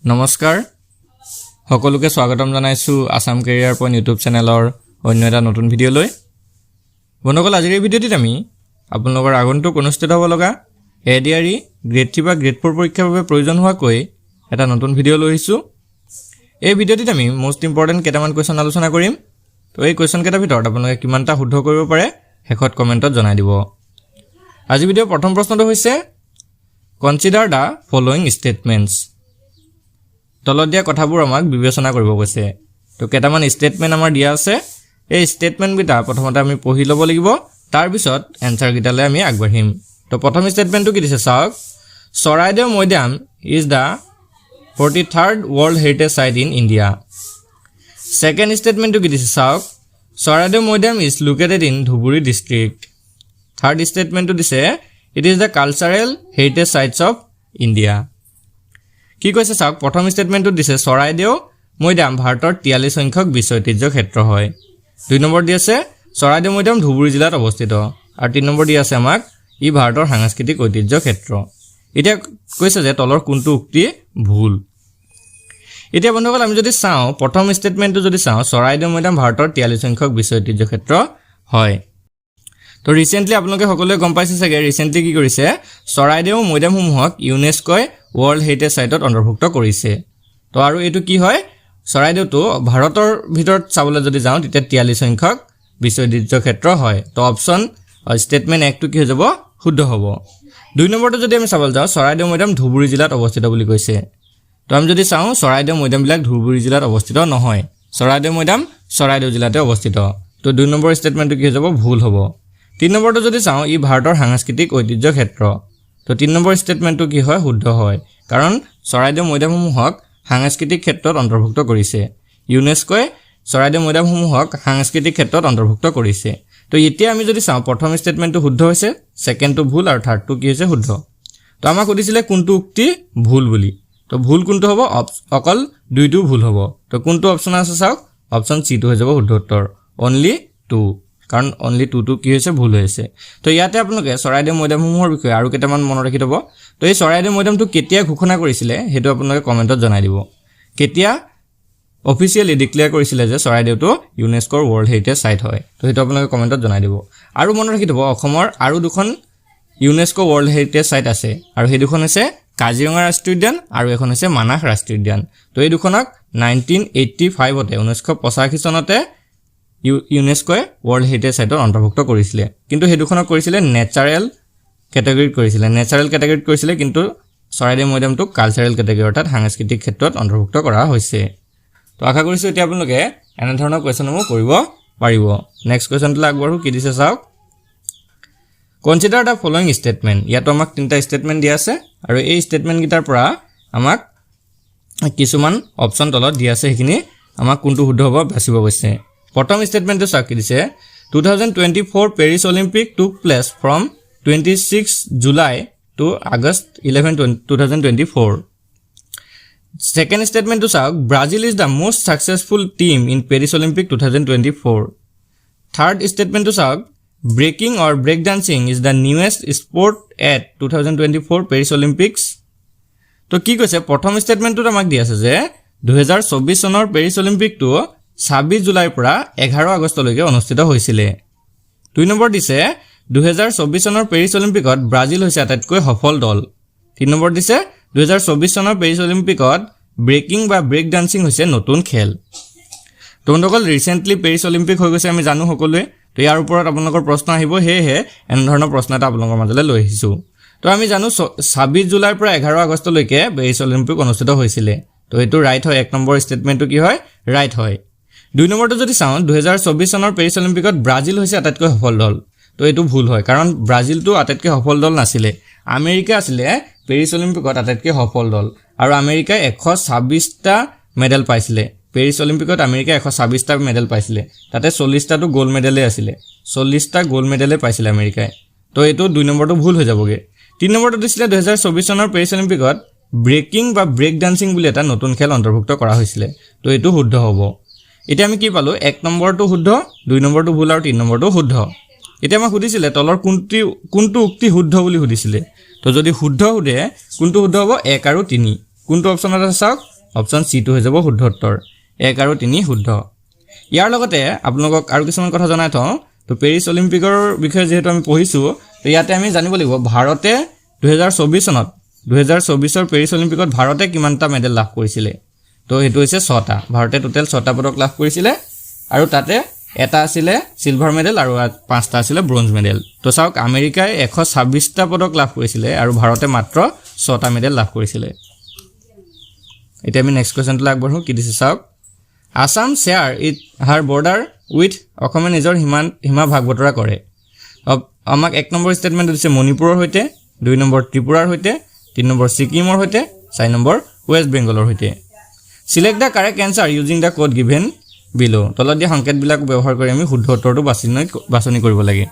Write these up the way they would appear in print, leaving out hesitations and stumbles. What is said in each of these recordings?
নমস্কাৰ সকলোকে স্বাগতম জনাইছো আসাম কেৰিয়াৰ পইণ্ট ইউটিউব চেনেলৰ অন্য এটা নতুন ভিডিঅ'লৈ। বন্ধুসকল, আজিৰ এই ভিডিঅ'টিত আমি আপোনালোকৰ আগন্তুক অনুষ্ঠিত হ'ব লগা এডিআৰই গ্ৰেড 3 বা গ্ৰেড 4 পৰীক্ষাৰ বাবে প্ৰয়োজন হোৱাকৈ এটা নতুন ভিডিঅ' লৈ আহিছোঁ। এই ভিডিঅ'টিত আমি মোষ্ট ইম্পৰ্টেণ্ট কেইটামান কুৱেশ্যন আলোচনা কৰিম। তো এই কুৱেশ্যন কেইটাৰ ভিতৰত আপোনালোকে কিমানটা শুদ্ধ কৰিব পাৰে শেষত কমেণ্টত জনাই দিব। আজি ভিডিঅ'ৰ প্ৰথম প্ৰশ্নটো হৈছে কনচিডাৰ দ্য ফলোইং ষ্টেটমেণ্টছ। তলত দিয়া কথাবোৰ আমাক বিবেচনা কৰিব কৈছে। তো কেইটামান ষ্টেটমেণ্ট আমাৰ দিয়া আছে, এই ষ্টেটমেণ্টকেইটা প্ৰথমতে আমি পঢ়ি ল'ব লাগিব, তাৰপিছত এনচাৰকেইটালৈ আমি আগবাঢ়িম। তো প্ৰথম ষ্টেটমেণ্টটো কি দিছে চাওক, Charaideo Moidam is the 43rd world heritage site in India. Second ষ্টেটমেণ্টটো কি দিছে চাওক, Charaideo Moidam is located in Dhubri district. Third ষ্টেটমেণ্টটো দিছে it is the cultural heritage sites of India. কি কৈছে চাওক, প্ৰথম ষ্টেটমেণ্টটো দিছে চৰাইদেউ মৈদাম ভাৰতৰ 43 সংখ্যক বিশ্ব ঐতিহ্য ক্ষেত্ৰ হয়। 2 নম্বৰ দি আছে চৰাইদেউ মৈদাম ধুবুৰী জিলাত অৱস্থিত, আৰু 3 নম্বৰ দি আছে আমাক ই ভাৰতৰ সাংস্কৃতিক ঐতিহ্য ক্ষেত্ৰ। এতিয়া কৈছে যে তলৰ কোনটো উক্তি ভুল। এতিয়া বন্ধুসকল আমি যদি চাওঁ, প্ৰথম ষ্টেটমেণ্টটো যদি চাওঁ, চৰাইদেউ মৈদাম ভাৰতৰ 43 সংখ্যক বিশ্ব ঐতিহ্য ক্ষেত্ৰ হয়। তো ৰিচেণ্টলি আপোনালোকে সকলোৱে গম পাইছে চাগে, ৰিচেণ্টলি কি কৰিছে, চৰাইদেউ মৈদামসমূহক ইউনেস্ক'ই ৱৰ্ল্ড হেৰিটেজ চাইটত অন্তৰ্ভুক্ত কৰিছে। তো আৰু এইটো কি হয়, চৰাইদেউটো ভাৰতৰ ভিতৰত চাবলৈ যদি যাওঁ তেতিয়া 43 সংখ্যক বিশ্ব ঐতিহ্য ক্ষেত্ৰ হয়। তো অপশ্যন ষ্টেটমেণ্ট 1টো কি হৈ যাব, শুদ্ধ হ'ব। 2 নম্বৰটো যদি আমি চাবলৈ যাওঁ, চৰাইদেউ মৈদাম ধুবুৰী জিলাত অৱস্থিত বুলি কৈছে। তো আমি যদি চাওঁ চৰাইদেউ মৈদামবিলাক ধুবুৰী জিলাত অৱস্থিত নহয়, চৰাইদেউ মৈদাম চৰাইদেউ জিলাতে অৱস্থিত। তো 2 নম্বৰ ষ্টেটমেণ্টটো কি হৈ যাব, ভুল হ'ব। 3 নম্বৰটো যদি চাওঁ, ই ভাৰতৰ সাংস্কৃতিক ঐতিহ্য ক্ষেত্ৰ। তো 3 নম্বৰ ষ্টেটমেণ্টটো কি হয়, শুদ্ধ হয়, কাৰণ চৰাইদেউ মৈদামসমূহক সাংস্কৃতিক ক্ষেত্ৰত অন্তৰ্ভুক্ত কৰিছে। ইউনেস্ক'ই চৰাইদেউ মৈদামসমূহক সাংস্কৃতিক ক্ষেত্ৰত অন্তৰ্ভুক্ত কৰিছে। তো এতিয়া আমি যদি চাওঁ, প্ৰথম ষ্টেটমেণ্টটো শুদ্ধ হৈছে, ছেকেণ্ডটো ভুল, আৰু থাৰ্ডটো কি হৈছে, শুদ্ধ। তো আমাক সুধিছিলে কোনটো উক্তি ভুল বুলি। তো ভুল কোনটো হ'ব, অকল 2টো ভুল হ'ব। তো কোনটো অপশ্যন আছে চাওক, অপশ্যন চিটো হৈ যাব শুদ্ধ উত্তৰ, অনলি 2, কাৰণ অনলি 2টো কি হৈছে, ভুল হৈছে। তো ইয়াতে আপোনালোকে চৰাইদেউ মৈদামসমূহৰ বিষয়ে আৰু কেইটামান মনত ৰাখি থ'ব। তো এই চৰাইদেউ মৈদামটো কেতিয়া ঘোষণা কৰিছিলে সেইটো আপোনালোকে কমেণ্টত জনাই দিব। কেতিয়া অফিচিয়েলি ডিক্লেয়াৰ কৰিছিলে যে চৰাইদেউটো ইউনেস্ক'ৰ ৱৰ্ল্ড হেৰিটেজ চাইট হয়, তো সেইটো আপোনালোকে কমেণ্টত জনাই দিব। আৰু মনত ৰাখি থ'ব, অসমৰ আৰু 2খন ইউনেস্কো ৱৰ্ল্ড হেৰিটেজ চাইট আছে, আৰু সেই 2খন হৈছে কাজিৰঙা ৰাষ্ট্ৰীয় উদ্যান আৰু এখন হৈছে মানাস ৰাষ্ট্ৰীয় উদ্যান। তো এই 2খনক 1985তে 1985 চনতে ইউনেস্ক'ই ৱৰ্ল্ড হেৰিটেজ চাইটত অন্তৰ্ভুক্ত কৰিছিলে, কিন্তু সেই 2খনক কৰিছিলে নেচাৰেল কেটেগৰীত কৰিছিলে, কিন্তু চৰাইদেউ মৈদামটোক কালচাৰেল কেটেগৰী অৰ্থাৎ সাংস্কৃতিক ক্ষেত্ৰত অন্তৰ্ভুক্ত কৰা হৈছে। তো আশা কৰিছোঁ এতিয়া আপোনালোকে এনেধৰণৰ কুৱেশ্যনসমূহ কৰিব পাৰিব। নেক্সট কুৱেশ্যনটোলৈ আগবাঢ়োঁ, কি দিছে চাওক, কনচিডাৰ দ্য ফলোইং ষ্টেটমেণ্ট। ইয়াতো আমাক 3টা ষ্টেটমেণ্ট দিয়া আছে, আৰু এই ষ্টেটমেণ্টকেইটাৰ পৰা আমাক কিছুমান অপশ্যন তলত দিয়া আছে, সেইখিনি আমাক কোনটো শুদ্ধ হ'ব বাচিব কৈছে। প্ৰথম ষ্টেটমেণ্টটো চাওক কি দিছে, 2024 Paris Olympic took place from 26 July to August 11, 2024। Second ষ্টেটমেণ্টটো চাওক, Brazil is the most successful team in Paris Olympic 2024। Third ষ্টেটমেণ্টটো চাওক, breaking or break dancing is the newest sport at 2024 Paris Olympics. তো কি কৈছে, প্ৰথম ষ্টেটমেণ্টটোত আমাক দি আছে যে 2024 চনৰ পেৰিছ অলিম্পিকটো 26 জুলাইৰ পৰা 11 আগষ্টলৈকে অনুষ্ঠিত হৈছিলে। 2 নম্বৰ দিছে 2024 চনৰ পেৰিছ অলিম্পিকত ব্ৰাজিল হৈছে আটাইতকৈ সফল দল। 3 নম্বৰ দিছে 2024 চনৰ পেৰিছ অলিম্পিকত ব্ৰেকিং বা ব্ৰেক ডান্সিং হৈছে নতুন খেল। তো বন্ধুসকল, ৰিচেণ্টলি পেৰিছ অলিম্পিক হৈ গৈছে, আমি জানো সকলোৱে। তো ইয়াৰ ওপৰত আপোনালোকৰ প্ৰশ্ন আহিব, সেয়েহে এনেধৰণৰ প্ৰশ্ন এটা আপোনালোকৰ মাজলৈ লৈ আহিছোঁ। তো আমি জানো 26 জুলাইৰ পৰা 11 আগষ্টলৈকে পেৰিছ অলিম্পিক অনুষ্ঠিত হৈছিলে। তো এইটো ৰাইট হয়, 1 নম্বৰ ষ্টেটমেণ্টটো কি হয়, ৰাইট হয়। 2 নম্বৰটো যদি চাওঁ, 2024 চনৰ পেৰিছ অলিম্পিকত ব্ৰাজিল হৈছে আটাইতকৈ সফল দল। তো এইটো ভুল হয়, কাৰণ ব্ৰাজিলটো আটাইতকৈ সফল দল নাছিলে, আমেৰিকা আছিলে পেৰিছ অলিম্পিকত আটাইতকৈ সফল দল, আৰু আমেৰিকাই 126টা মেডেল পাইছিলে। পেৰিছ অলিম্পিকত আমেৰিকাই 126টা মেডেল পাইছিলে, তাতে 40টাটো গ'ল্ড মেডেলেই আছিলে, 40টা গ'ল্ড মেডেলেই পাইছিলে আমেৰিকাই। তো এইটো 2 নম্বৰটো ভুল হৈ যাবগৈ। 3 নম্বৰটো দিছিলে 2024 চনৰ পেৰিছ অলিম্পিকত ব্ৰেকিং বা ব্ৰেক ডান্সিং বুলি এটা নতুন খেল অন্তৰ্ভুক্ত কৰা হৈছিলে। তো এইটো শুদ্ধ হ'ব। এতিয়া আমি কি পালোঁ, 1 নম্বৰটো শুদ্ধ, 2 নম্বৰটো ভুল, আৰু 3 নম্বৰটো শুদ্ধ। এতিয়া আমাক সুধিছিলে তলৰ কোনটো উক্তি শুদ্ধ বুলি সুধিছিলে। তো যদি শুদ্ধ সোধে কোনটো শুদ্ধ হ'ব, 1 আৰু 3। কোনটো অপশ্যনত আছে চাওক অপশ্যন চিটো হৈ যাব শুদ্ধ উত্তৰ 1 আৰু 3 শুদ্ধ ইয়াৰ লগতে আপোনালোকক আৰু কিছুমান কথা জনাই থওঁ তো পেৰিছ অলিম্পিকৰ বিষয়ে যেহেতু আমি পঢ়িছো তো ইয়াতে আমি জানিব লাগিব ভাৰতে 2024 চনত 2024 পেৰিছ অলিম্পিকত ভাৰতে কিমানটা মেডেল লাভ কৰিছিলে তো হেতু হৈছে 6টা ভাৰতে টোটাল 6টা পদক লাভ কৰিছিলে আৰু তাতে এটা আছিল সিলভাৰ মেডেল আৰু 5টা আছিল ব্ৰঞ্জ মেডেল তো চাওক আমেৰিকাই 126টা পদক লাভ কৰিছিলে আৰু ভাৰতে মাত্ৰ 6টা মেডেল লাভ কৰিছিলে এতিয়া আমি নেক্সট কোৱেশ্চনটো আগবঢ়ো কি দিছে চাওক Assam share it her border with অসমে নিজৰ সীমা ভাগ বতৰা কৰে আমাক 1 নম্বৰ ষ্টেটমেণ্ট দিছে মণিপুৰৰ হৈতে 2 নম্বৰ ত্ৰিপুৰাৰ হৈতে 3 নম্বৰ সিকিমৰ হৈতে 4 নম্বৰ ৱেষ্ট বেংগলৰ হৈতে select the correct answer using the code given below তলত দিয়া সংকেতবিলাক ব্যৱহাৰ কৰি আমি শুদ্ধ উত্তৰটো বাছনি কৰিব লাগে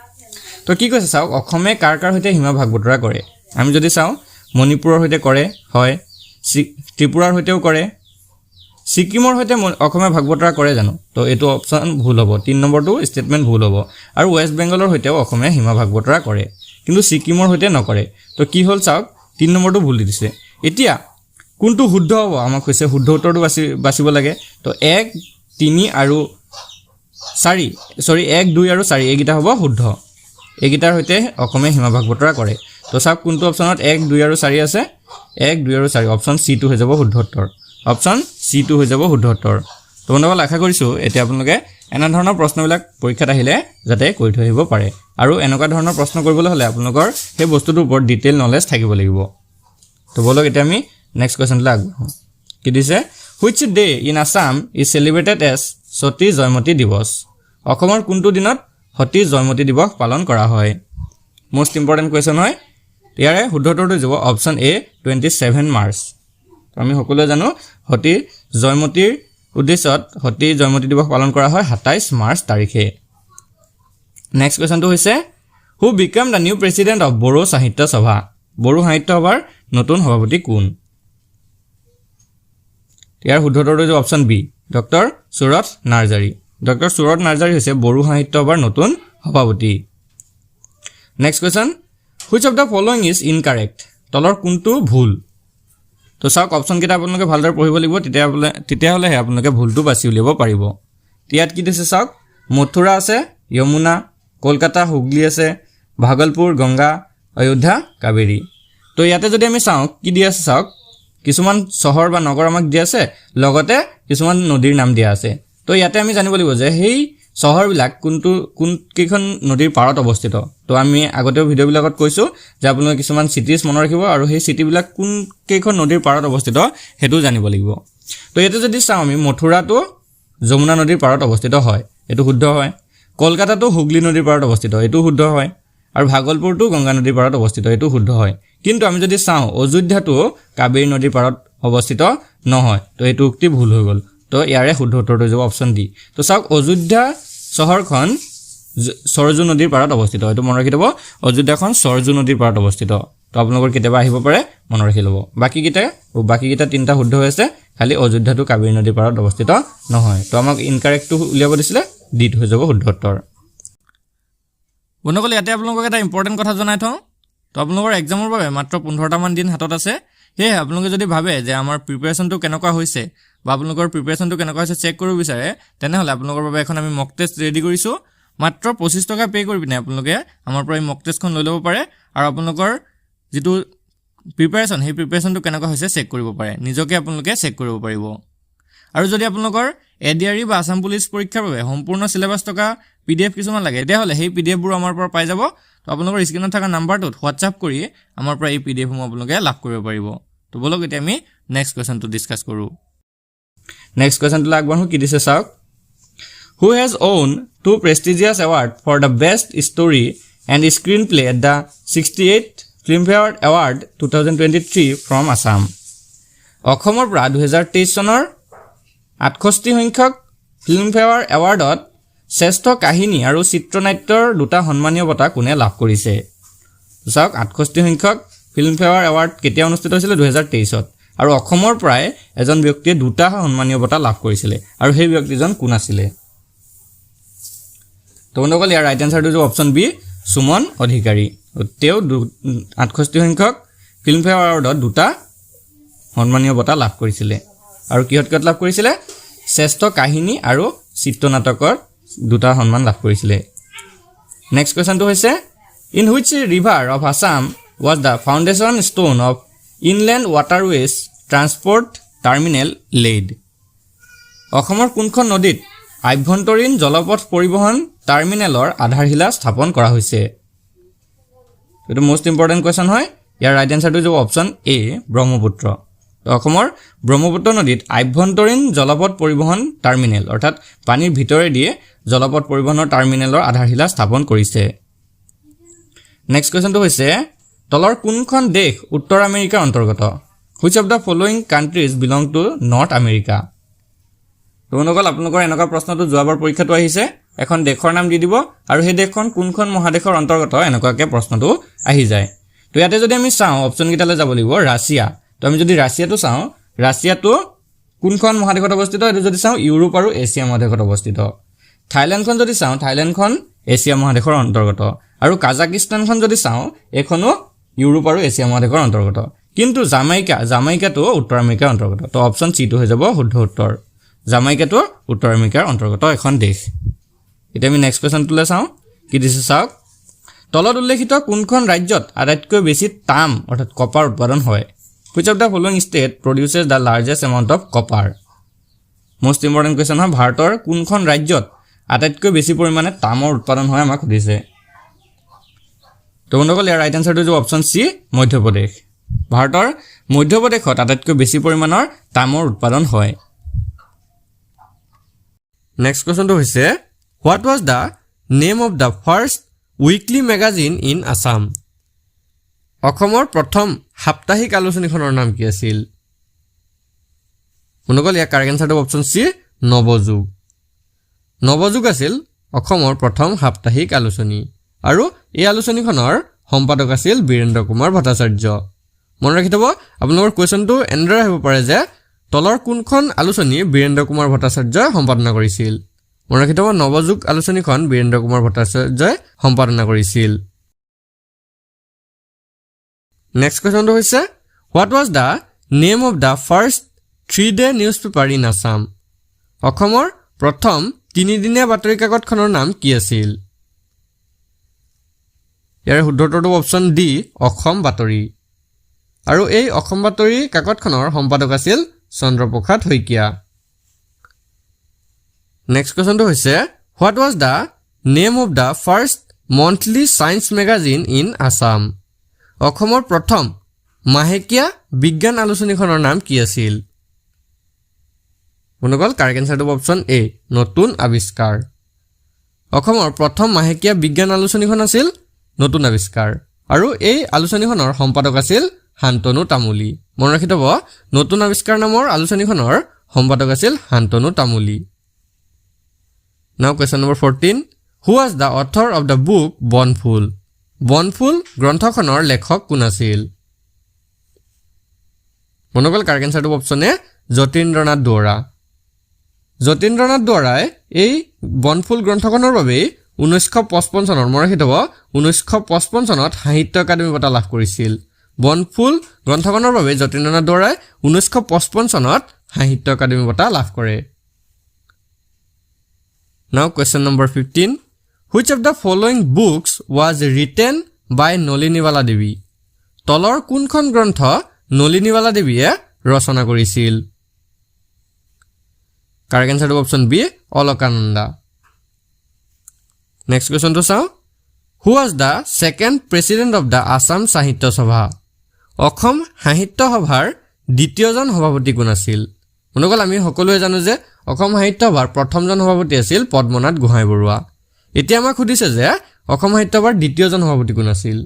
তো কি কৈছে চাওক অসমে কাৰ হৈতে সীমা ভাগ বতৰা কৰে আমি যদি চাওঁ মণিপুৰৰ হৈতে কৰে হয় ত্ৰিপুৰাৰ হৈতেও কৰে সিকিমৰ হৈতে অসমে ভাগ বতৰা কৰে জানো তো এইটো অপশ্যন ভুল হ'ব 3 নম্বৰটো ষ্টেটমেণ্ট ভুল হ'ব আৰু ৱেষ্ট বেংগলৰ হৈতেও অসমে সীমা ভাগ বতৰা কৰে কিন্তু সিকিমৰ হৈতে নকৰে তো কি হ'ল চাওক 3 নম্বৰটো ভুল দিছে এতিয়া কোনটো শুদ্ধ হ'ব আমাক কৈছে শুদ্ধ উত্তৰটো বাছিব লাগে তো 1 3 আৰু 1 2 আৰু 4 এইকেইটা হ'ব শুদ্ধ এইকেইটাৰ হৈতে অসমে সীমা ভাগ বতৰা কৰে তো চাওক কোনটো অপশ্যনত 1 2 আৰু 4 আছে 1 2 আৰু 4 অপশ্যন সি টো হৈ যাব শুদ্ধ উত্তৰ অপশ্যন সি টো হৈ যাব শুদ্ধ উত্তৰ তো বন্ধুসকল আশা কৰিছোঁ এতিয়া আপোনালোকে এনে ধৰণৰ প্ৰশ্নবিলাক পৰীক্ষাত আহিলে যাতে কৰি থৈ আহিব পাৰে আৰু এনেকুৱা ধৰণৰ প্ৰশ্ন কৰিবলৈ হ'লে আপোনালোকৰ সেই বস্তুটোৰ ওপৰত ডিটেইল নলেজ থাকিব লাগিব তো বলক এতিয়া আমি নেক্সট কোৱেশ্চনলৈ আগবাঢ়ো কি দিছে which day in Assam is celebrated as Sati Joymoti Divas অসমৰ কোনটো দিনত সতী জয়মতী দিৱস পালন কৰা হয় মোষ্ট ইম্পৰ্টেণ্ট কুৱেশ্যন হয় ইয়াৰে শুদ্ধ উত্তৰটো যাব অপশ্যন এ 27 মাৰ্চ আমি সকলোৱে জানো সতী জয়মতীৰ উদ্দেশ্যত সতী জয়মতী দিৱস পালন কৰা হয় 27 মাৰ্চ তাৰিখে নেক্সট কুৱেশ্যনটো হৈছে who became the new president of Bodo Sahitya Sabha Bodo সাহিত্য সভাৰ নতুন সভাপতি কোন ইয়াৰ শুদ্ধ উত্তৰটো হৈছে option B doctor Surath Narzary doctor Surath Narzary হৈছে বড়ো সাহিত্য সভাৰ নতুন সভাপতি next question which of the following is incorrect তলৰ কোনটো ভুল তো চাওক অপশ্যন কেইটা আপোনালোকে ভালদৰে পঢ়িব লাগিব তেতিয়াহ'লেহে আপোনালোকে ভুলটো বাছি উলিয়াব পাৰিব ইয়াত কি দিছে চাওক মথুৰা আছে যমুনা কলকাতা হুগলী আছে ভাগলপুৰ গংগা অযোধ্যা কাবেৰী তো ইয়াতে যদি আমি চাওঁ কি দিয়া আছে চাওক কিছুমান চহৰ বা নগৰ আমাক দিয়া আছে লগতে কিছুমান নদীৰ নাম দিয়া আছে তো ইয়াতে আমি জানিব লাগিব যে সেই চহৰবিলাক কোন কেইখন নদীৰ পাৰত অৱস্থিত তো আমি আগতেও ভিডিঅ'বিলাকত কৈছোঁ যে আপোনালোকে কিছুমান চিটিজ মনত ৰাখিব আৰু সেই চিটিবিলাক কোন কেইখন নদীৰ পাৰত অৱস্থিত সেইটো জানিব লাগিব তো ইয়াতে যদি চাওঁ আমি মথুৰাটো যমুনা নদীৰ পাৰত অৱস্থিত হয় এইটো শুদ্ধ হয় কলকাতাটো হুগলী নদীৰ পাৰত অৱস্থিত এইটো শুদ্ধ হয় আৰু ভাগলপুৰটো গংগা নদীৰ পাৰত অৱস্থিত এইটো শুদ্ধ হয় কিন্তু আমি যদি চাওঁ অযোধ্যাটো কাবেৰী নদীৰ পাৰত অৱস্থিত নহয় তো এইটো উক্তি ভুল হৈ গ'ল তো ইয়াৰে শুদ্ধ উত্তৰটো হৈ যাব অপশ্যন ডি তো চাওক অযোধ্যা চহৰখন সৰজু নদীৰ পাৰত অৱস্থিত এইটো মনত ৰাখি ল'ব অযোধ্যাখন সৰজু নদীৰ পাৰত অৱস্থিত তো আপোনালোকৰ কেতিয়াবা আহিব পাৰে মনত ৰাখি ল'ব বাকীকেইটা তিনিটা শুদ্ধ হৈ আছে খালি অযোধ্যাটো কাবেৰী নদীৰ পাৰত অৱস্থিত নহয় তো আমাক ইনকাৰেক্টটো উলিয়াব দিছিলে ডিট হৈ যাব শুদ্ধ উত্তৰ বন্ধুসকল ইয়াতে আপোনালোকক এটা ইম্পৰ্টেণ্ট কথা জনাই থওঁ তো আপোনালোকৰ এক্সামৰ বাবে মাত্ৰ 15টামান দিন হাতত আছে সেয়ে আপোনালোকে যদি ভাবে যে আমাৰ প্ৰিপাৰেশ্যনটো কেনেকুৱা হৈছে বা আপোনালোকৰ প্ৰিপাৰেশ্যনটো কেনেকুৱা হৈছে চেক কৰিব বিচাৰে তেনেহ'লে আপোনালোকৰ বাবে এখন আমি মক টেষ্ট ৰেডি কৰিছোঁ মাত্ৰ 25 টকা পে' কৰি পিনে আপোনালোকে আমাৰ পৰা এই মক টেষ্টখন লৈ ল'ব পাৰে আৰু আপোনালোকৰ যিটো প্ৰিপাৰেশ্যন সেই প্ৰিপাৰেশ্যনটো কেনেকুৱা হৈছে চেক কৰিব পাৰে নিজকে আপোনালোকে চেক কৰিব পাৰিব আৰু যদি আপোনালোকৰ এডিআৰই বা আসাম পুলিচ পৰীক্ষাৰ বাবে সম্পূৰ্ণ সিলেবাছ থকা PDF কিছুমান লাগে তেতিয়াহ'লে সেই PDFবোৰ আমাৰ পৰা পাই যাব তো আপোনালোকৰ স্ক্ৰীনত থকা নাম্বাৰটোত হোৱাটছআপ কৰি আমাৰ পৰা এই PDFসমূহ আপোনালোকে লাভ কৰিব পাৰিব তো বলক এতিয়া আমি নেক্সট কুৱেশ্যনটো ডিছকাছ কৰোঁ নেক্সট কুৱেশ্যনটো আগবাঢ়ো কি দিছে চাওক who has won 2 prestigious award for the best story and screenplay at the 68th Filmfare Award 2023 from Assam অসমৰ পৰা 2023 চনৰ 68 সংখ্যক ফিল্মফেয়াৰ এৱাৰ্ডত শ্ৰেষ্ঠ কাহিনী আৰু চিত্ৰনাট্যৰ দুটা সন্মানীয় বঁটা কোনে লাভ কৰিছে চাওক 68 সংখ্যক ফিল্মফেয়াৰ এৱাৰ্ড কেতিয়া অনুষ্ঠিত হৈছিল 2023ত আৰু অসমৰ পৰাই এজন ব্যক্তিয়ে দুটা সন্মানীয় বঁটা লাভ কৰিছিল আৰু সেই ব্যক্তিজন কোন আছিল তো বন্ধুসকল ইয়াৰ ৰাইট এনসাৰটো হৈছে অপশ্যন বি সুমন অধিকাৰী তেওঁ 68 সংখ্যক ফিল্মফেয়াৰ এৱাৰ্ডত দুটা সন্মানীয় বঁটা লাভ কৰিছিলে আৰু কিহত লাভ কৰিছিলে শ্ৰেষ্ঠ কাহিনী আৰু চিত্ৰনাটকৰ দুটা সন্মান লাভ কৰিছিলে নেক্সট কোৱেশ্চনটো হৈছে in which river of Assam was the foundation stone of inland waterways transport terminal laid অসমৰ কোনখন নদীত আভ্যন্তৰীণ জলপথ পৰিবহণ টাৰ্মিনেলৰ আধাৰশিলা স্থাপন কৰা হৈছে এটো মোস্ট ইম্পৰ্টেন্ট কোৱেশ্চন হয় ইয়াৰ ৰাইট আনসাৰটো হ'ব অপচন এ ব্ৰহ্মপুত্ৰ অসমৰ ব্ৰহ্মপুত্ৰ নদীত আভ্যন্তৰীণ জলপথ পৰিবহণ টাৰ্মিনেল অৰ্থাৎ পানীৰ ভিতৰেদি জলপথ পৰিবহণৰ টাৰ্মিনেলৰ আধাৰশিলা স্থাপন কৰিছে নেক্সট কোৱেশ্চনটো হৈছে তলৰ কোনখন দেশ উত্তৰ আমেৰিকাৰ অন্তৰ্গত which of the following countries belong to north america তোমালোকৰ আপোনালোকৰ এনেকুৱা প্ৰশ্নটো যোৱাবাৰ পৰীক্ষাটো আহিছে এখন দেশৰ নাম দি দিব আৰু সেই দেশখন কোনখন মহাদেশৰ অন্তৰ্গত এনেকুৱাকে প্ৰশ্নটো আহি যায় তো ইয়াতে যদি আমি চাওঁ অপচন কিটালে যাব লাগিব ৰাছিয়া তো আমি যদি ৰাছিয়াটো চাওঁ ৰাছিয়াটো কোনখন মহাদেশত অৱস্থিত এটো যদি চাওঁ ইউৰোপ আৰু এছিয়া মহাদেশত অৱস্থিত থাইল্যাণ্ডখন যদি চাওঁ থাইল্যাণ্ডখন এছিয়া মহাদেশৰ অন্তৰ্গত আৰু কাজাকিস্তানখন যদি চাওঁ এখনো ইউৰোপ আৰু এছিয়া মহাদেশৰ অন্তৰ্গত কিন্তু জামাইকাটো উত্তৰ আমেৰিকাৰ অন্তৰ্গত তো অপচন চি টো হৈ যাব শুদ্ধ উত্তৰ জামাইকাটো উত্তৰ আমেৰিকাৰ অন্তৰ্গত এখন দেশ এটা আমি নেক্সট কোৱেশ্চনটোলে চাওঁ কি দিছে চাওক তলত উল্লেখিত কোনখন ৰাজ্যত আটাইতকৈ বেছি তাম অৰ্থাৎ কপাৰ উৎপাদন হয় which of the following state produces the largest amount of copper most important question হয় ভাৰতৰ কোনখন ৰাজ্যত আটাইতকৈ বেছি পৰিমাণে তামৰ উৎপাদন হয় আমাক সুধিছে তো বন্ধুসকল ইয়াৰ ৰাইট আনসাৰটো হ'ব অপচন সি মধ্যপ্ৰদেশ ভাৰতৰ মধ্যপ্ৰদেশত আটাইতকৈ বেছি পৰিমাণৰ তামৰ উৎপাদন হয় নেক্সট কোৱেশ্চনটো হৈছে what was the name of the first weekly magazine in assam অসমৰ প্ৰথম সাপ্তাহিক আলোচনীখনৰ নাম কি আছিল বন্ধুসকল ইয়াৰ কাৰেক্ট আনসাৰটো অপচন সি নৱযুগ আছিল অসমৰ প্ৰথম সাপ্তাহিক আলোচনী আৰু এই আলোচনীখনৰ সম্পাদক আছিল বীৰেন্দ্ৰ কুমাৰ ভট্টাচাৰ্য মন ৰাখি থব আপোনালোকৰ কোৱেশ্চনটো এন্ডাৰ আহিব পাৰে যে তলৰ কোনখন আলোচনী বীৰেন্দ্ৰ কুমাৰ ভট্টাচাৰ্যই সম্পাদনা কৰিছিল মন ৰাখি থব নৱযুগ আলোচনীখন বীৰেন্দ্ৰ কুমাৰ ভট্টাচাৰ্যই সম্পাদনা কৰিছিল নেক্সট কোৱেশ্চনটো হৈছে what was the name of the first 3-day newspaper in assam অসমৰ প্ৰথম 3-দিনীয়া বাতৰি কাকতখনৰ নাম কি আছিল ইয়াৰ শুদ্ধ উত্তৰটো অপচন ডি অসম বাতৰি আৰু এই অসম বাতৰি কাকতখনৰ সম্পাদক আছিল চন্দ্ৰপ্ৰসাদ শইকীয়া নেক্সট কোৱেশ্চনটো হৈছে what was the name of the first monthly science magazine in assam অসমৰ প্ৰথম মাহেকীয়া বিজ্ঞান আলোচনীখনৰ নাম কি আছিল বন্ধুসকল কাৰেক্ট আনসাৰটো অপচন এ নতুন আৱিষ্কাৰ অসমৰ প্ৰথম মাহেকীয়া বিজ্ঞান আলোচনীখন আছিল নতুন আৱিষ্কাৰ আৰু এই আলোচনীখনৰ সম্পাদক আছিল শান্তনু তামুলী মন ৰাখি থব নতুন আৱিষ্কাৰ নামৰ আলোচনীখনৰ সম্পাদক আছিল শান্তনু তামুলী নাও question number 14 who was the author of the book বনফুল গ্ৰন্থখনৰ লেখক কোন আছিল বন্ধুসকল কাৰেক্ট আনসাৰটো অপচন এ যতীন্দ্ৰনাথ দুৱৰাই এই বনফুল গ্ৰন্থখনৰ বাবে 1955 চনত মন ৰাখি থব 1955 চনত সাহিত্য একাডেমী বঁটা লাভ কৰিছিল বনফুল গ্ৰন্থখনৰ বাবে যতীন্দ্ৰনাথ দুৱৰাই 1955 চনত সাহিত্য একাডেমী বঁটা লাভ কৰে now question number 15 which of the following books was written by Nalinibala Devi তলৰ কোনখন গ্ৰন্থ নলিনীবালা দেৱীয়ে ৰচনা কৰিছিল কাৰেক্ট আনসাৰটো অপচন বি অলকানন্দা নেক্সট কোৱেশ্চনটো চাওঁ who was the second president of the assam সাহিত্য সভা অসম সাহিত্য সভাৰ দ্বিতীয়জন সভাপতি কোন আছিল বন্ধুসকল আমি সকলোৱে জানো যে অসম সাহিত্য সভাৰ প্ৰথমজন সভাপতি আছিল পদ্মনাথ গোহাঁই বৰুৱা এতিয়া আমাক সুধিছে যে অসম সাহিত্য সভাৰ দ্বিতীয়জন সভাপতি কোন আছিল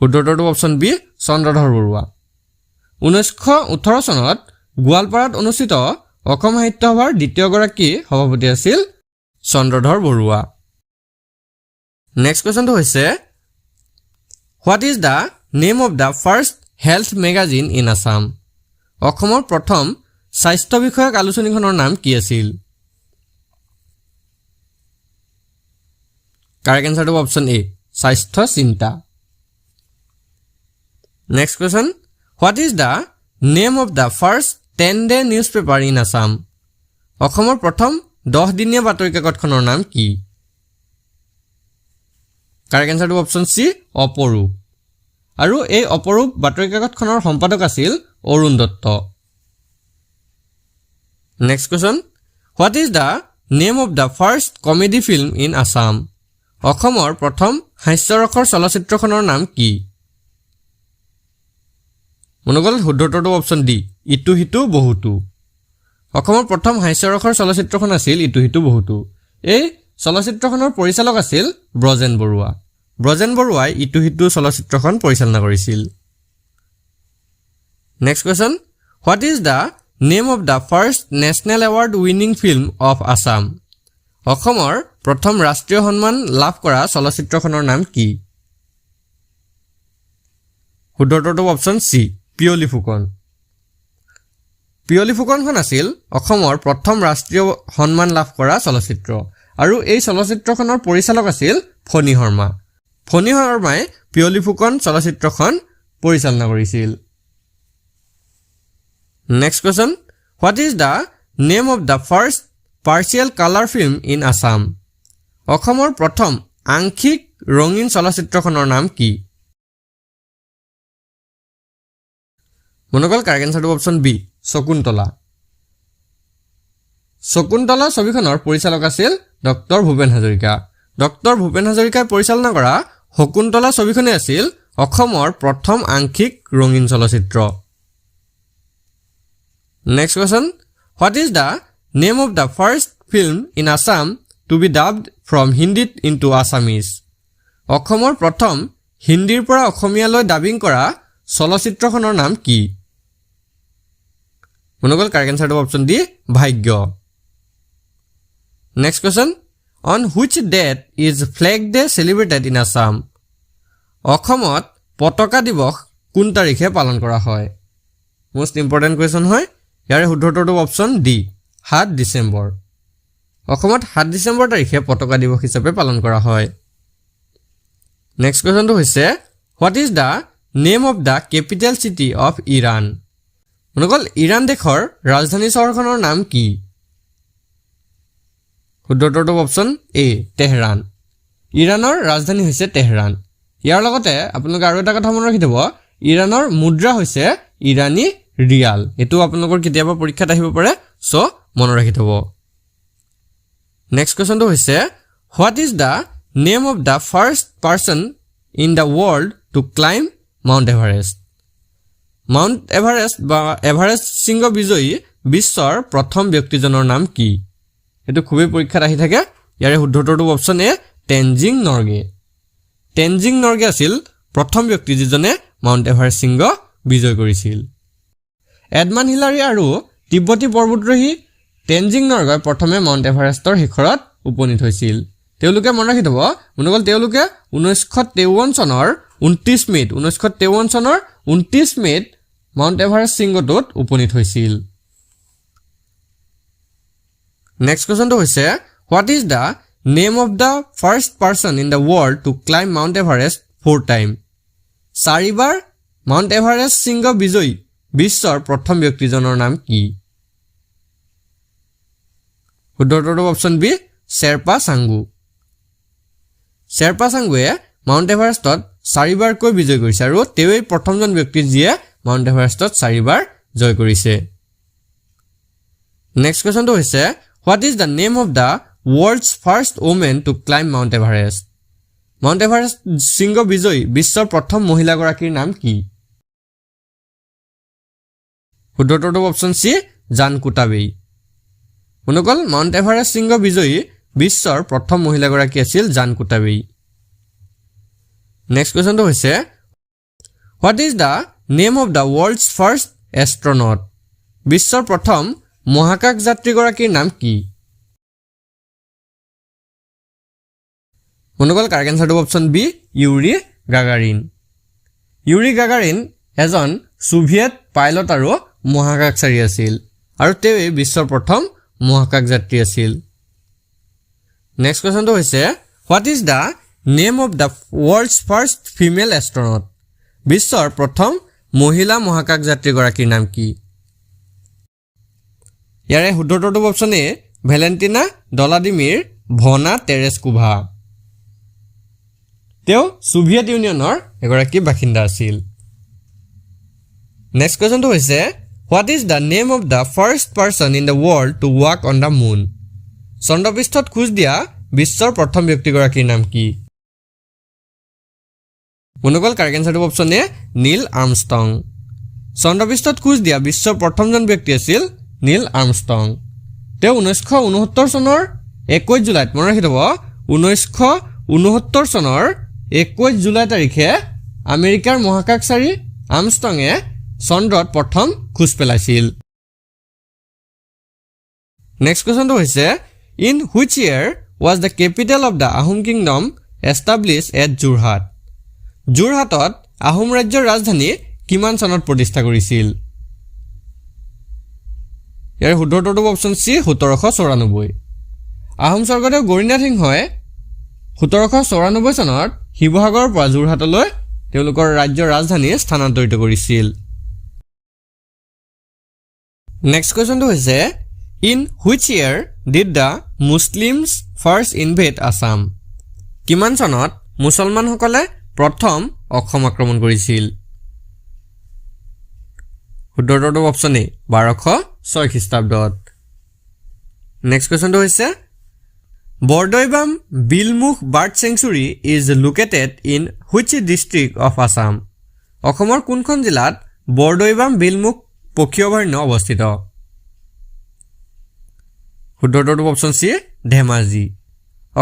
শুদ্ধ উত্তৰটো অপচন বি চন্দ্ৰধৰ বৰুৱা 1918 চনত গোৱালপাৰাত অনুষ্ঠিত অসম সাহিত্য সভাৰ দ্বিতীয়গৰাকী সভাপতি আছিল চন্দ্ৰধৰ বৰুৱা নেক্সট কোৱেশ্চনটো হৈছে what is the name of the first health magazine in assam অসমৰ প্ৰথম স্বাস্থ্য বিষয়ক আলোচনীখনৰ নাম কি আছিল কাৰেক্ট আনসাৰটো অপচন এ স্বাস্থ্য চিন্তা next question what is the name of the first 10-day news paper in Assam? অসমৰ প্ৰথম 10-দিনীয়া বাতৰি কাকতখনৰ নাম কি? কাৰেক্ট এনচাৰটো অপশ্যন চি, অপৰূপ। আৰু এই অপৰূপ বাতৰি কাকতখনৰ সম্পাদক আছিল Arun Dutta. Next question, what is the name of the first comedy film in Assam? অসমৰ প্ৰথম হাস্যৰসৰ চলচ্চিত্ৰখনৰ নাম কি? মনোগল শুদ্ধটো অপশ্যন ডি, ইটো সিটো বহুতো। অসমৰ প্ৰথম হাস্যৰসৰ চলচ্চিত্ৰখন আছিল ইটো সিটো বহুতো। এই চলচ্চিত্ৰখনৰ পৰিচালক আছিল ব্ৰজেন বৰুৱা। ব্ৰজেন বৰুৱাই ইটো সিটো চলচ্চিত্ৰখন পৰিচালনা কৰিছিল। Next question, what is the name of the first national award winning film of Assam? অসমৰ প্ৰথম ৰাষ্ট্ৰীয় সন্মান লাভ কৰা চলচ্চিত্ৰখনৰ নাম কি? শুদ্ধটো অপশ্যন চি, পিয়লি ফুকন। পিয়লি ফুকনখন আছিল অসমৰ প্ৰথম ৰাষ্ট্ৰীয় সন্মান লাভ কৰা চলচ্চিত্ৰ। আৰু এই চলচ্চিত্ৰখনৰ পৰিচালক আছিল ফণী শৰ্মা। ফণী শৰ্মাই পিয়লি ফুকন চলচ্চিত্ৰখন পৰিচালনা কৰিছিল। Next question, what is the name of the first partial colour film in Assam? অসমৰ প্ৰথম আংশিক ৰঙীন চলচ্চিত্ৰখনৰ নাম কি? মনোগল কাৰেক্ট এনচাৰটো অপশ্যন বি, শকুন্তলা। শকুন্তলা ছবিখনৰ পৰিচালক আছিল ডক্টৰ ভূপেন হাজৰিকা। ডক্টৰ ভূপেন হাজৰিকাই পৰিচালনা কৰা শকুন্তলা ছবিখনেই আছিল অসমৰ প্ৰথম আংশিক ৰঙীন চলচ্চিত্ৰ। Next question, what is the name of the first film in Assam to be dubbed from হিন্দীত ইনটু আছামিজ? অসমৰ প্ৰথম হিন্দীৰ পৰা অসমীয়ালৈ ডাবিং কৰা চলচ্চিত্ৰখনৰ নাম কি? মনোগল কাৰেক্ট এনচাৰটো option D, Bhagya. Next question, on which date is flag day celebrated in Assam? অসমত পতাকা দিৱস কোন তাৰিখে পালন কৰা হয়? মোষ্ট ইম্পৰ্টেণ্ট কুৱেশ্যন হয়। ইয়াৰে শুদ্ধটো অপশ্যন ডি, 7 ডিচেম্বৰ। অসমত 7 ডিচেম্বৰ তাৰিখে পতাকা দিৱস হিচাপে পালন কৰা হয়। নেক্সট কুৱেশ্যনটো হৈছে, what is the name of the capital city of Iran? মনোগল ইৰাণ দেশৰ ৰাজধানী চহৰখনৰ নাম কি? শুদ্ধটো অপশ্যন এ, তেহৰাণ। ইৰাণৰ ৰাজধানী হৈছে তেহৰাণ। ইয়াৰ লগতে আপোনালোকে আৰু এটা কথা মনত ৰাখি থ'ব, ইৰাণৰ মুদ্ৰা হৈছে ইৰাণী ৰিয়াল। এইটো আপোনালোকৰ কেতিয়াবা পৰীক্ষাত আহিব পাৰে, চ' মনত ৰাখি থ'ব। নেক্সট কুৱেশ্যনটো হৈছে, what is the name of the first person in the world to climb Mount Everest? Mount Everest বা এভাৰেষ্ট শৃংগ বিজয়ী বিশ্বৰ প্ৰথম ব্যক্তিজনৰ নাম কি? এইটো খুবেই পৰীক্ষাত আহি থাকে। ইয়াৰে শুদ্ধটো অপশ্যন এ, টেনজিং নৰ্গে। টেনজিং নৰ্গে আছিল প্ৰথম ব্যক্তি যিজনে মাউণ্ট এভাৰেষ্ট শৃংগ বিজয় কৰিছিল। এডমাণ্ড হিলাৰী আৰু তিব্বতী পৰ্বতাৰোহী টেনজিং নৰ্গই প্ৰথমে মাউণ্ট এভাৰেষ্টৰ শিখৰত উপনীত হৈছিল। তেওঁলোকে মনত ৰাখি থ'ব, মনোগল তেওঁলোকে 1953 চনৰ 29 মে'ত মাউণ্ট এভাৰেষ্ট শৃংগটোত উপনীত হৈছিল। নেক্সট কুৱেশ্যনটো হৈছে, what is the name of the first person in the world to climb Mount Everest 4 time? 4বাৰ মাউণ্ট এভাৰেষ্ট শৃংগ বিজয়ী বিশ্বৰ প্ৰথম ব্যক্তিজনৰ নাম কি? শুদ্ধটো অপশ্যন বি, শ্বেৰপা চাংগু। শ্বেৰপা চাংগুৱে মাউণ্ট এভাৰেষ্টত 4বাৰকৈ বিজয় কৰিছে আৰু তেওঁৱেই প্ৰথমজন ব্যক্তি যিয়ে মাউণ্ট এভাৰেষ্টত 4বাৰ জয় কৰিছে। নেক্সট কুৱেশ্যনটো হৈছে, what is the name of the world's first women two climb Mount Everest? Mount Everest শৃংগ বিজয়ী বিশ্বৰ প্ৰথম মহিলাগৰাকীৰ নাম কি? শুদ্ধটো অপশ্যন চি, জান কুটাবেই। মনোগল মাউণ্ট এভাৰেষ্ট শৃংগ বিজয়ী বিশ্বৰ প্ৰথম মহিলাগৰাকী আছিল জান কুটাবেই। নেক্সট কুৱেশ্যনটো হৈছে, what is the name of the world's first astronaut? বিশ্বৰ প্ৰথম মহাকাশ যাত্ৰীগৰাকীৰ নাম কি? মনোগল কাৰেক্ট এনচাৰটো option B, Yuri Gagarin. Yuri Gagarin এজন ছোভিয়েট পাইলট আৰু মহাকাশচাৰী আছিল আৰু তেওঁৱেই বিশ্বৰ প্ৰথম মহাকাশ যাত্ৰী আছিল। নেক্সট কুৱেশ্যনটো হৈছে, what is the name of the world's first female astronaut? বিশ্বৰ প্ৰথম মহিলা মহাকাশ যাত্ৰীগৰাকীৰ নাম কি? ইয়াৰে শুদ্ধটো option A Valentina Vladimirovna Tereshkova. তেওঁ সোভিয়েট ইউনিয়নৰ এগৰাকী বাসিন্দা আছিল। নেক্সট কুৱেশ্যনটো হৈছে what is the name of the first person in the world to walk on the moon? চন্দ্ৰপৃষ্ঠত খোজ দিয়া বিশ্বৰ প্ৰথম ব্যক্তিগৰাকীৰ নাম কি? বন্ধুসকল কাৰেক্ট এনচাৰটো অপশ্যন এ নীল আৰ্মষ্ট্ৰং। চন্দ্ৰপৃষ্ঠত খোজ দিয়া বিশ্বৰ প্ৰথমজন ব্যক্তি আছিল নীল আৰ্মষ্ট্ৰং। তেওঁ 1969 চনৰ 21 জুলাইত মনত ৰাখি থ'ব 1969 চনৰ 21 জুলাই তাৰিখে আমেৰিকাৰ মহাকাশচাৰী আৰ্মষ্ট্ৰঙে চন্দ্ৰত প্ৰথম খোজ পেলাইছিল। নেক্সট কুৱেশ্যনটো হৈছে in which year was the capital of the Ahom kingdom establish at Jorhat? যোৰহাটত আহোম ৰাজ্যৰ ৰাজধানী কিমান চনত প্ৰতিষ্ঠা কৰিছিল? ইয়াৰ শুদ্ধটো অপশ্যন চি 1794। আহোম স্বৰ্গদেউ গৌৰীনাথ সিংহই 1794 চনত শিৱসাগৰৰ পৰা যোৰহাটলৈ তেওঁলোকৰ ৰাজ্যৰ ৰাজধানী স্থানান্তৰিত কৰিছিল। নেক্সট কুৱেশ্যনটো হৈছে in which year did the Muslims first invade Assam? কিমান চনত মুছলমানসকলে প্ৰথম অসম আক্ৰমণ কৰিছিল? শুদ্ধটো অপশ্যন এ 1206 খ্ৰীষ্টাব্দত। নেক্সট কুৱেশ্যনটো হৈছে Bordoibam Bilmukh bird sanctuary is located in which district of Assam? অসমৰ কোনখন জিলাত বৰদৈবাম বিলমুখ পক্ষী অভয়াৰণ্য অৱস্থিত? শুদ্ধটো অপশ্যন চি ধেমাজি।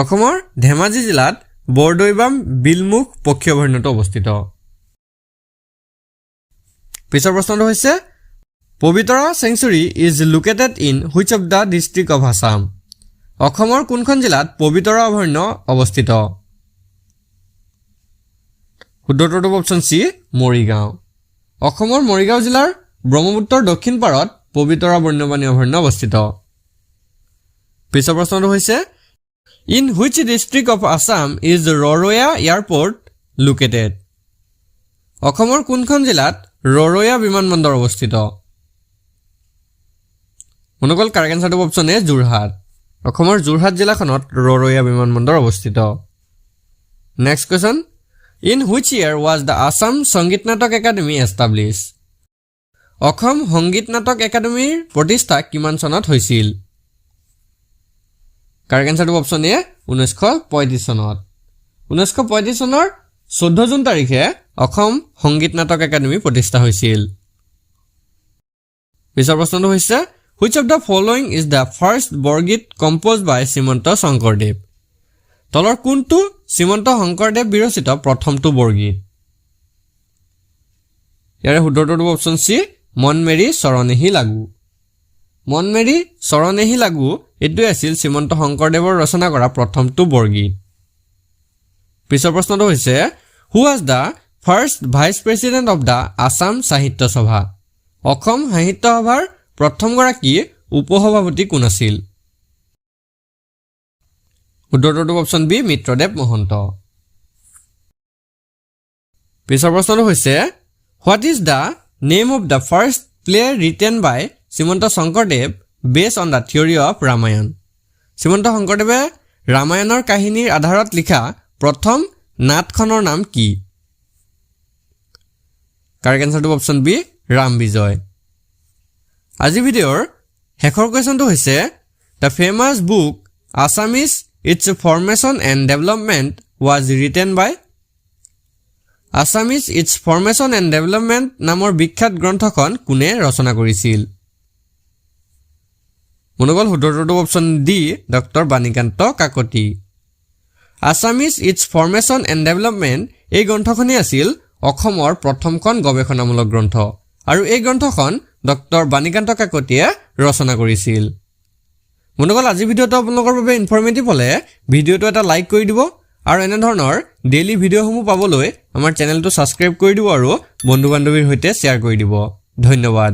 অসমৰ ধেমাজি জিলাত বৰদৈবাম বিলমুখ পক্ষী অভয়াৰণ্যটো অৱস্থিত। পিছৰ প্ৰশ্নটো হৈছে Pobitora sanctuary is located in which of the district of Assam? অসমৰ কোনখন জিলাত পবিতৰা অভয়াৰণ্য অৱস্থিত? শুদ্ধটো অপশ্যন চি মৰিগাঁও। অসমৰ মৰিগাঁও জিলাৰ ব্ৰহ্মপুত্ৰৰ দক্ষিণ পাৰত পবিতৰা বন্যপ্ৰাণী অভয়াৰণ্য অৱস্থিত। পিছৰ প্ৰশ্নটো হৈছে in which district of Assam is Rowriah airport located? অসমৰ কোনখন জিলাত ৰৰৈয়া বিমানবন্দৰ অৱস্থিত? বন্ধুসকল কাৰেক্ট এনচাৰটো অপশ্যন এ যোৰহাট। অসমৰ যোৰহাট জিলাখনত ৰৰৈয়া বিমানবন্দৰ অৱস্থিত। Next question in which year was the Assam সংগীত নাটক একাডেমী এষ্টাব্লিছ? অসম সংগীত নাটক একাডেমীৰ প্ৰতিষ্ঠা কিমান চনত হৈছিল? কাৰেক্ট এনচাৰটো অপশ্যন এ 1935 চনত। 1935 চনৰ 14 জুন তাৰিখে অসম সংগীত নাটক একাডেমী প্ৰতিষ্ঠা হৈছিল। পিছৰ প্ৰশ্নটো হৈছে which of the following is the first Borgeet compose by Srimanta Sankardev? তলৰ কোনটো শ্ৰীমন্ত শংকৰদেৱ বিৰচিত প্ৰথমটো বৰগীত? ইয়াৰে শুদ্ধটো অপশ্যন চি মন মেৰি চৰণেহি লাগু। মন মেৰি চৰণেহি লাগু এইটোৱে আছিল শ্ৰীমন্ত শংকৰদেৱৰ ৰচনা কৰা প্ৰথমটো বৰগীত। পিছৰ প্ৰশ্নটো হৈছে who was the first vice president of the Assam Sahitya Sabha? Assam Sahitya সভাৰ প্ৰথমগৰাকী উপসভাপতি কোন আছিল? শুদ্ধটো অপশ্যন বি মিত্ৰদেৱ মহন্ত। পিছৰ প্ৰশ্নটো হৈছে what is the name of the first play written by Srimanta Sankardev base on the theory of Ramayana? Srimanta শংকৰদেৱে ৰামায়ণৰ কাহিনীৰ আধাৰত লিখা প্ৰথম নাটখনৰ নাম কি? কাৰেক্ট এনচাৰটো অপশ্যন বি ৰাম বিজয়। আজি ভিডিঅ'ৰ শেষৰ কুৱেশ্যনটো হৈছে the famous book Assamese its formation and development was written by? Assamese its formation and development নামৰ বিখ্যাত গ্ৰন্থখন কোনে ৰচনা কৰিছিল? বন্ধুসকল শুদ্ধটো option D doctor Banikanta Kakati. Assamese its formation and development এই গ্ৰন্থখনেই আছিল অসমৰ প্ৰথমখন গৱেষণামূলক গ্ৰন্থ আৰু এই গ্ৰন্থখন ডক্টৰ বাণীকান্ত কাকতিয়ে ৰচনা কৰিছিল। বন্ধুসকল আজি ভিডিঅ'টো আপোনালোকৰ বাবে ইনফৰ্মেটিভ হ'লে ভিডিঅ'টো এটা লাইক কৰি দিব আৰু এনেধৰণৰ ডেইলি ভিডিঅ'সমূহ পাবলৈ আমাৰ চেনেলটো ছাবস্ক্ৰাইব কৰি দিব আৰু বন্ধু বান্ধৱীৰ সৈতে শ্বেয়াৰ কৰি দিব। ধন্যবাদ।